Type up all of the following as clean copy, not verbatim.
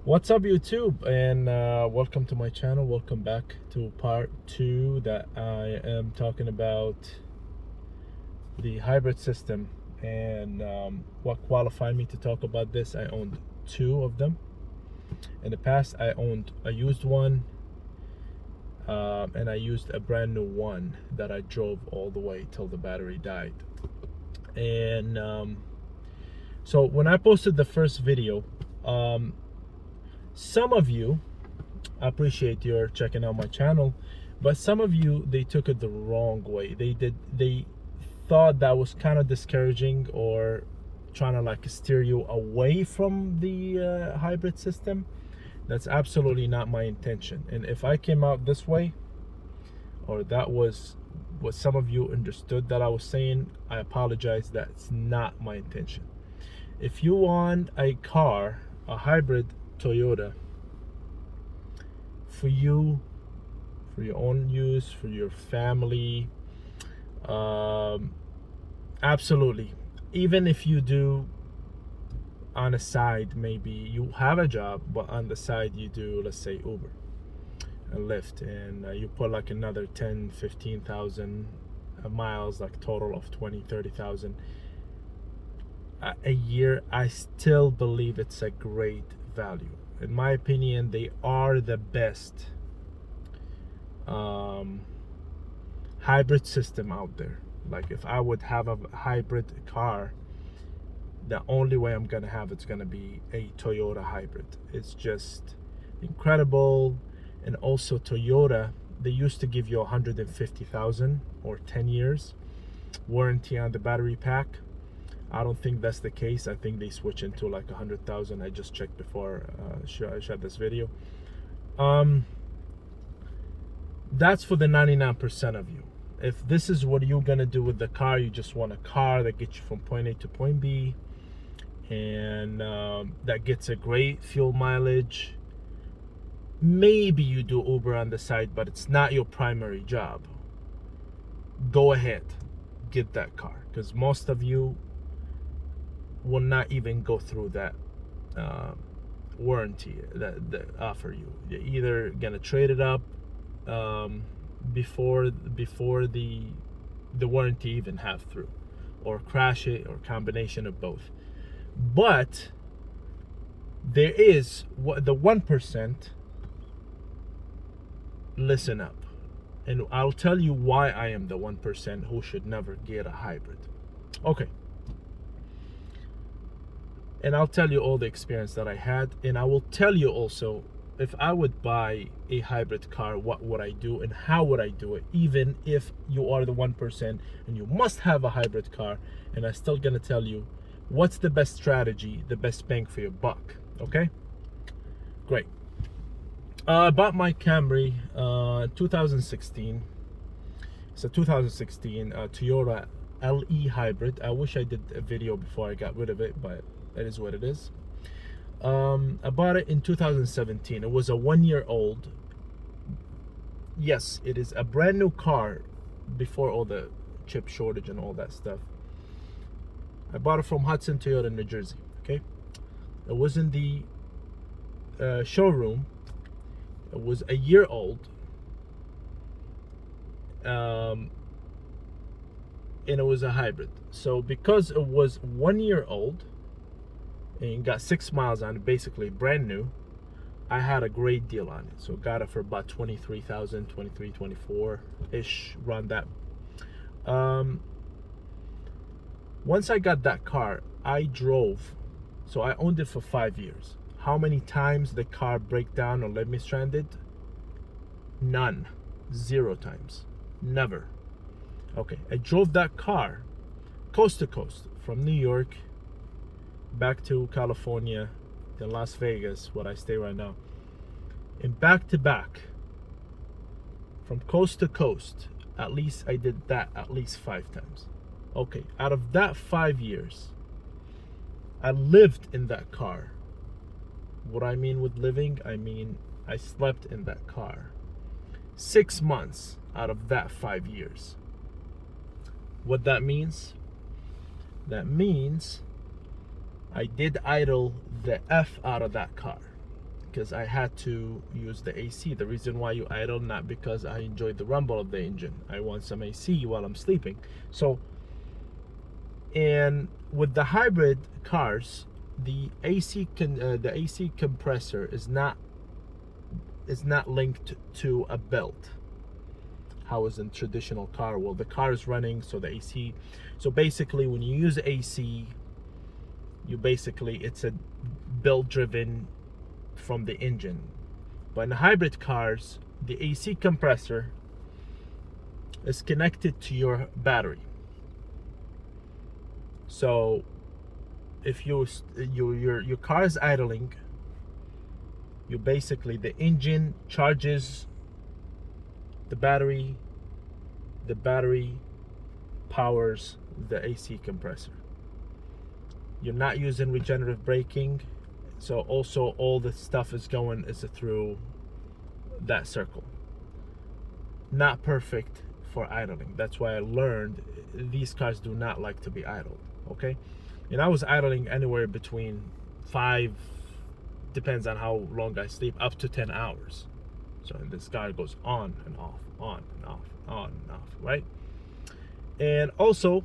What's up, YouTube, and welcome to my channel. Welcome back to part 2 that I am talking about the hybrid system and what qualified me to talk about this. I owned 2 of them. In the past, I owned a used one, and I used a brand new one that I drove all the way till the battery died. And so when I posted the first video, some of you, I appreciate your checking out my channel, but some of you, they took it the wrong way. They thought that was kind of discouraging or trying to like steer you away from the hybrid system. That's absolutely not my intention. And if I came out this way, or that was what some of you understood that I was saying, I apologize. That's not my intention. If you want a car, a hybrid Toyota, for you, for your own use, for your family, absolutely. Even if you do on the side, maybe you have a job, but on the side you do, let's say, Uber and Lyft, and you put like another 10-15,000 miles, like total of 20-30,000 a year, I still believe it's a great value. In my opinion, they are the best hybrid system out there. Like, if I would have a hybrid car, the only way I'm gonna have it's gonna be a Toyota hybrid. It's just incredible. And also Toyota, they used to give you 150,000 or 10 years warranty on the battery pack. I don't think that's the case. I think they switch into like 100,000. I just checked before I shot this video. That's for the 99% of you. If this is what you're gonna do with the car, you just want a car that gets you from point A to point B, and that gets a great fuel mileage. Maybe you do Uber on the side, but it's not your primary job. Go ahead, get that car, because most of you will not even go through that warranty that they offer you. You're either gonna trade it up before the warranty even half through, or crash it, or combination of both. But there is the 1%. Listen up, and I'll tell you why I am the 1% who should never get a hybrid. Okay. And I'll tell you all the experience that I had, and I will tell you also, if I would buy a hybrid car, what would I do and how would I do it, even if you are the 1% and you must have a hybrid car. And I'm still gonna tell you what's the best strategy, the best bang for your buck. Okay, great. I bought my Camry 2016. It's a 2016 Toyota LE hybrid. I wish I did a video before I got rid of it, but that is what it is. I bought it in 2017. It was a 1-year-old. Yes, it is a brand new car before all the chip shortage and all that stuff. I bought it from Hudson Toyota, New Jersey. Okay, it was in the showroom. It was a year old, and it was a hybrid. So because it was 1 year old and got 6 miles on it, basically brand new, I had a great deal on it. So got it for about 23,000, 23, 24 ish, around that. Once I got that car, I drove. So I owned it for 5 years. How many times the car break down or left me stranded? None. 0 times. Never. Okay, I drove that car coast to coast, from New York back to California, then Las Vegas, where I stay right now, and back to back, from coast to coast. At least I did that at least 5 times. Okay, out of that 5 years, I lived in that car. What I mean with living, I mean I slept in that car 6 months out of that 5 years. What that means? I did idle the F out of that car. because I had to use the AC. The reason why you idle, not because I enjoy the rumble of the engine. I want some AC while I'm sleeping. So, and with the hybrid cars, the AC compressor is not linked to a belt. How is in traditional car? Well, the car is running, so the AC. So basically, when you use AC, it's a belt driven from the engine. But in the hybrid cars, the AC compressor is connected to your battery. So if your car is idling, you basically, the engine charges the battery powers the AC compressor. You're not using regenerative braking, so also all the stuff is through that circle. Not perfect for idling. That's why I learned these cars do not like to be idled. Okay, and I was idling anywhere between 5, depends on how long I sleep, up to 10 hours. So this car goes on and off, on and off, on and off, right? And also,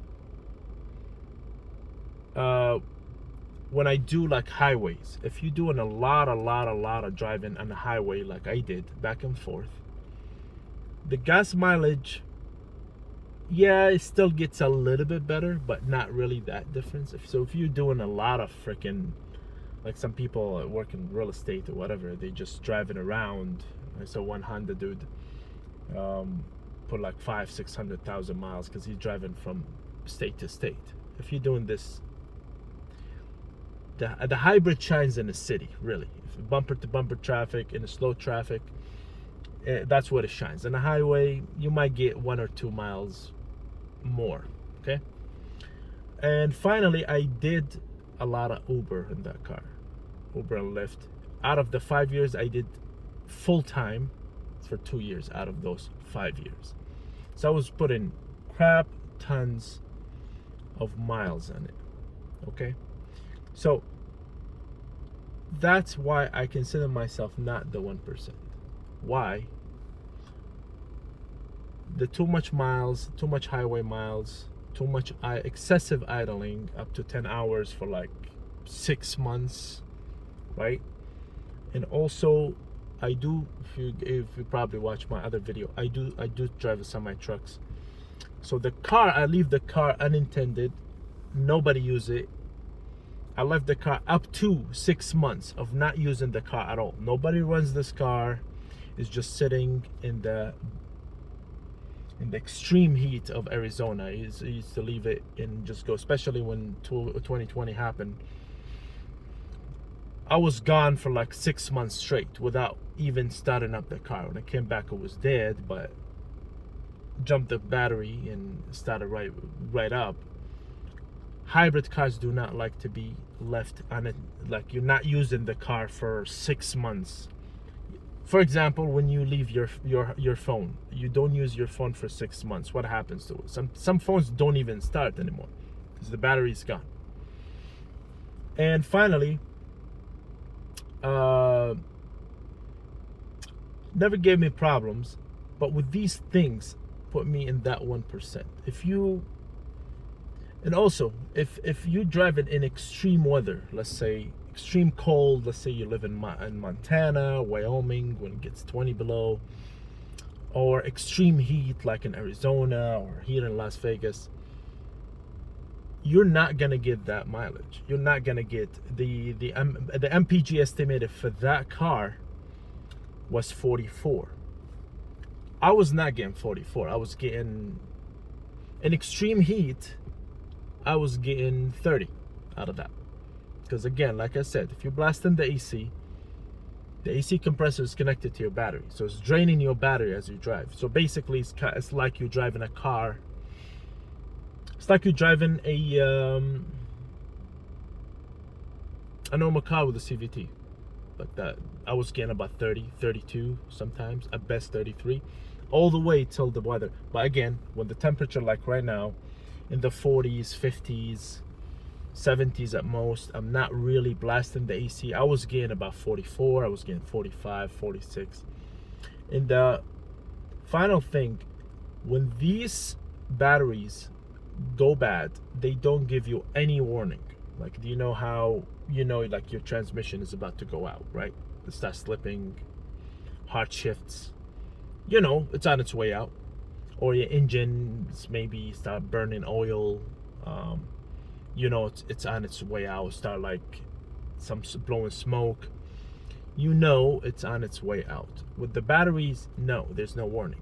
when I do like highways, if you're doing a lot of driving on the highway like I did, back and forth, the gas mileage, yeah, it still gets a little bit better, but not really that difference. So if you're doing a lot of freaking, like some people work in real estate or whatever, they just driving around. I saw one Honda dude put like 500,000-600,000 miles because he's driving from state to state. If you're doing this, the hybrid shines in the city, really. If bumper to bumper traffic, in the slow traffic, that's what it shines. On the highway, you might get 1 or 2 miles more. Okay. And finally, I did a lot of Uber in that car, Uber and Lyft. Out of the 5 years, I did full time for 2 years out of those 5 years. So I was putting crap tons of miles on it. Okay. So that's why I consider myself not the 1%. Why? The too much miles, too much highway miles, too much excessive idling, up to 10 hours for like 6 months, right? And also, I do, if you probably watch my other video, I do drive a semi trucks. So the car, I leave the car unattended, nobody use it. I left the car up to 6 months of not using the car at all. Nobody runs this car. It's just sitting in the extreme heat of Arizona. I used to leave it and just go, especially when 2020 happened. I was gone for like 6 months straight without even starting up the car. When I came back, it was dead, but jumped the battery and started right up. Hybrid cars do not like to be left on it, like you're not using the car for 6 months. For example, when you leave your phone, you don't use your phone for 6 months. What happens to it? Some phones don't even start anymore because the battery is gone. And finally, never gave me problems, but with these things, put me in that 1%. And also, if you drive it in extreme weather, let's say extreme cold, let's say you live in Montana, Wyoming, when it gets 20 below, or extreme heat like in Arizona or here in Las Vegas, you're not gonna get that mileage. You're not gonna get the MPG estimated for that car was 44. I was not getting 44. I was getting, in extreme heat, I was getting 30 out of that. Because again, like I said, if you're blasting the AC compressor is connected to your battery. So it's draining your battery as you drive. So basically, it's like you're driving a car. It's like you're driving a normal car with a CVT. Like that. I was getting about 30, 32 sometimes, at best 33. All the way till the weather. But again, when the temperature, like right now, in the 40s, 50s, 70s at most. I'm not really blasting the AC. I was getting about 44, I was getting 45, 46. And the final thing, when these batteries go bad, they don't give you any warning. Like, do you know how like your transmission is about to go out, right? It starts slipping, hard shifts, it's on its way out. Or your engines maybe start burning oil, it's on its way out, start like blowing smoke, it's on its way out. With the batteries, no, there's no warning.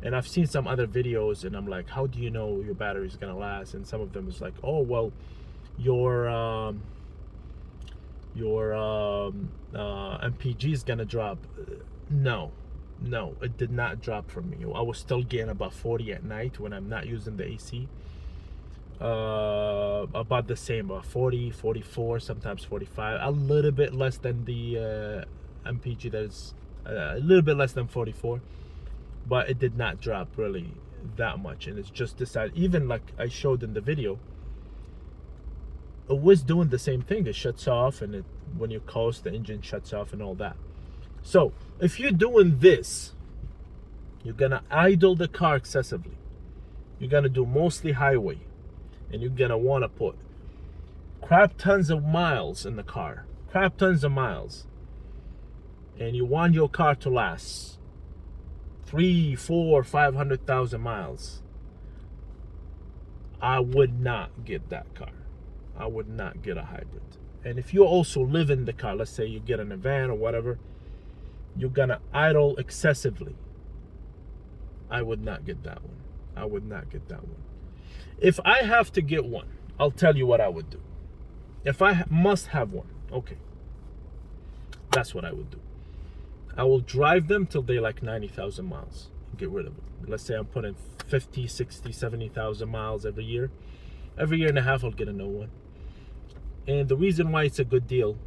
And I've seen some other videos and I'm like, how do you know your battery is gonna last? And some of them is like, oh well, your MPG is gonna drop. No, it did not drop from me. I was still getting about 40 at night when I'm not using the AC. About the same, about 40, 44, sometimes 45, a little bit less than the MPG. That's a little bit less than 44, but it did not drop really that much. And it's just decided, even like I showed in the video, it was doing the same thing. It shuts off, and when you coast, the engine shuts off and all that. So if you're doing this, you're gonna idle the car excessively. You're gonna do mostly highway, and you're gonna want to put crap tons of miles in the car, and you want your car to last 3, 4, 500,000 miles. I would not get that car. I would not get a hybrid. And if you also live in the car, let's say you get in a van or whatever, you're gonna idle excessively. I would not get that one. If I have to get one, I'll tell you what I would do. If I must have one, okay, that's what I would do. I will drive them till they're like 90,000 miles and get rid of them. Let's say I'm putting 50, 60, 70,000 miles every year. Every year and a half, I'll get a new one. And the reason why it's a good deal,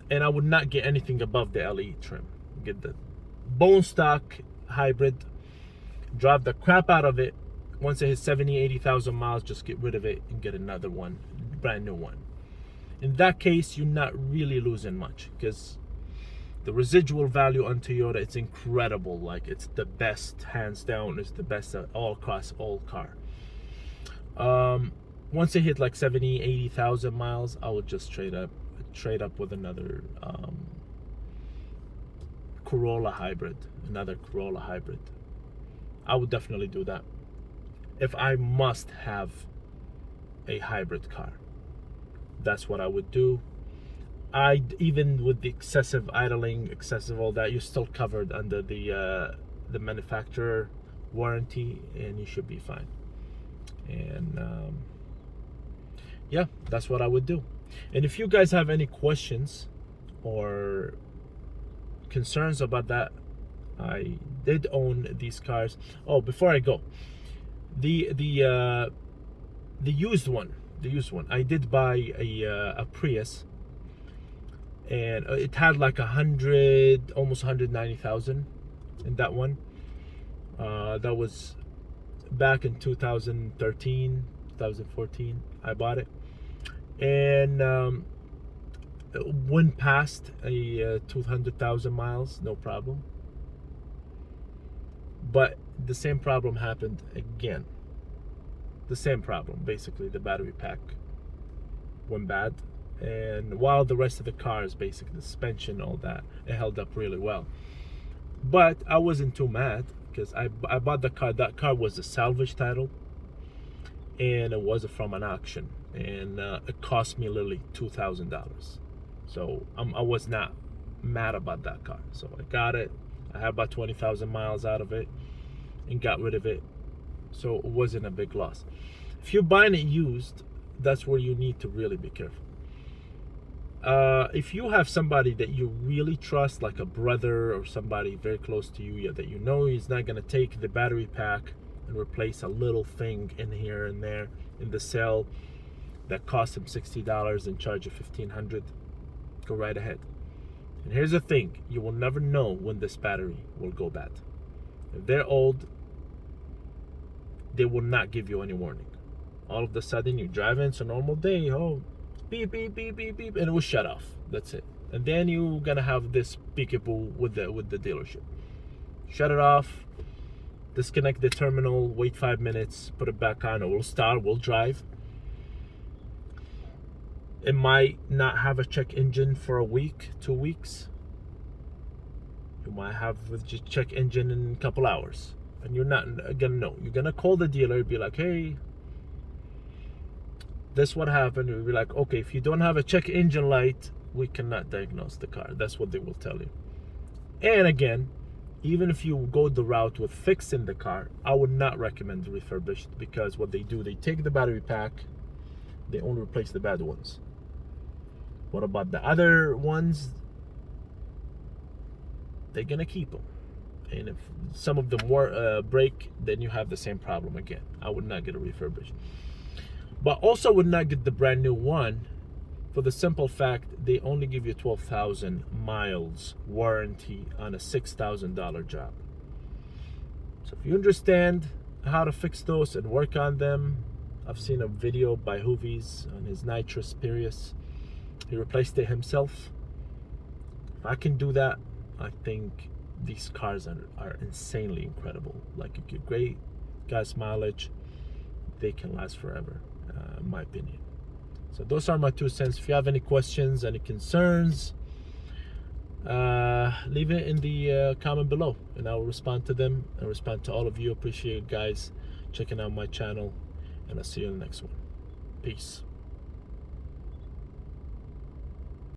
and I would not get anything above the LE trim. Get the bone stock hybrid, drive the crap out of it. Once it hits 70, 80,000 miles, just get rid of it and get another one, brand new one. In that case, you're not really losing much, because the residual value on Toyota, it's incredible. Like, it's the best, hands down. It's the best all across all car. Once it hit like 70, 80,000 miles, I would just trade up with another Corolla hybrid. I would definitely do that if I must have a hybrid car. That's what I would do. Even with the excessive idling, excessive all that, you're still covered under the manufacturer warranty, and you should be fine. And yeah, that's what I would do. And if you guys have any questions or concerns about that, I did own these cars. Oh, before I go, the used one, I did buy a Prius, and it had like 100, almost 190,000 in that one. That was back in 2013, 2014. I bought it, and it went past 200,000 miles, no problem. But the same problem happened again. The same problem, basically. The battery pack went bad, and while the rest of the cars, basically the suspension, all that, it held up really well. But I wasn't too mad, because I bought the car. That car was a salvage title, and it was from an auction, and it cost me literally $2,000. So I was not mad about that car. So I got it. I had about 20,000 miles out of it and got rid of it. So it wasn't a big loss. If you're buying it used, that's where you need to really be careful. If you have somebody that you really trust, like a brother or somebody very close to you, that you know he's not going to take the battery pack and replace a little thing in here and there in the cell that cost him $60 and charge you $1,500, go right ahead. And here's the thing, you will never know when this battery will go bad. If they're old, they will not give you any warning. All of a sudden you're driving, it's a normal day, oh, beep beep beep beep beep, and it will shut off. That's it. And then you're gonna have this peekaboo with the dealership. Shut it off, disconnect the terminal, wait 5 minutes, put it back on, it will start, will drive. It might not have a check engine for a week, 2 weeks. You might have with just check engine in a couple hours, and you're not gonna know. You're gonna call the dealer, be like, hey, this what happened. You'll be like, okay, if you don't have a check engine light, we cannot diagnose the car. That's what they will tell you. And again, even if you go the route with fixing the car, I would not recommend refurbished, because what they do, they take the battery pack, they only replace the bad ones. What about the other ones? They're gonna keep them. And if some of them break, then you have the same problem again. I would not get a refurbished. But also would not get the brand new one, for the simple fact they only give you 12,000 miles warranty on a $6,000 job. So if you understand how to fix those and work on them, I've seen a video by Hoovies on his Nitrous Prius. He replaced it himself. If I can do that, I think these cars are insanely incredible. Like, you get great gas mileage, they can last forever, in my opinion. So those are my 2 cents. If you have any questions, any concerns, leave it in the comment below, and I will respond to them and respond to all of you. Appreciate you guys checking out my channel, and I'll see you in the next one. Peace.